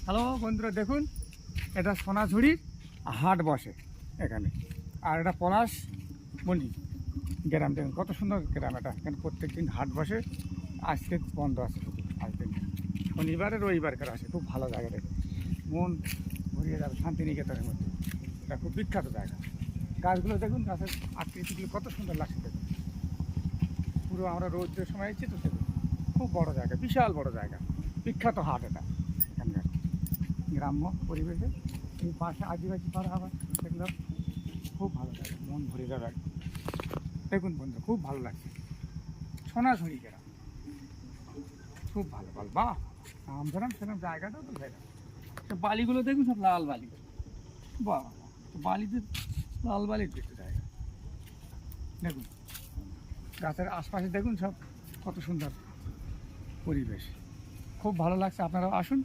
Hello বন্ধুরা, দেখুন এটা সোনাঝুরির হাট বসে এখানে। আর এটা পলাশ মন্ডি গ্রাম। দেখুন কত সুন্দর গ্রাম এটা। এখানে প্রত্যেক দিন হাট বসে। আজকে বন্ধ আছে, শুধু আজকে শনিবারে রবিবার করে আসে। খুব ভালো জায়গা, দেখে মন ভরিয়ে যাবে শান্তিনিকেতনের মধ্যে। এটা খুব বিখ্যাত জায়গা। গাছগুলো দেখুন, গাছের আকৃতিগুলো কত সুন্দর লাগছে দেখুন। পুরো আমরা রোদের সময় এসেছি তো, দেখুন খুব বড় জায়গা, বিশাল বড় জায়গা, বিখ্যাত হাট এটা এখানকার। গ্রাম্য পরিবেশে এই পাশে আদিবাসী পাড়া আবার, দেখলাম খুব ভালো জায়গা, মন ভরে যাবে। দেখুন বন্ধু, খুব ভালো লাগছে। সোনাঝুরি গ্রাম খুব ভালো ভালো। বাহ, আম ধরাম সেরকম জায়গাটাও তো জায়গা। বালিগুলো দেখুন, সব লাল বালি। বাহ, বালিতে লাল বালির দেখতে জায়গা। দেখুন গাছের আশপাশে দেখুন, সব কত সুন্দর পরিবেশ। খুব ভালো লাগছে। আপনারাও আসুন।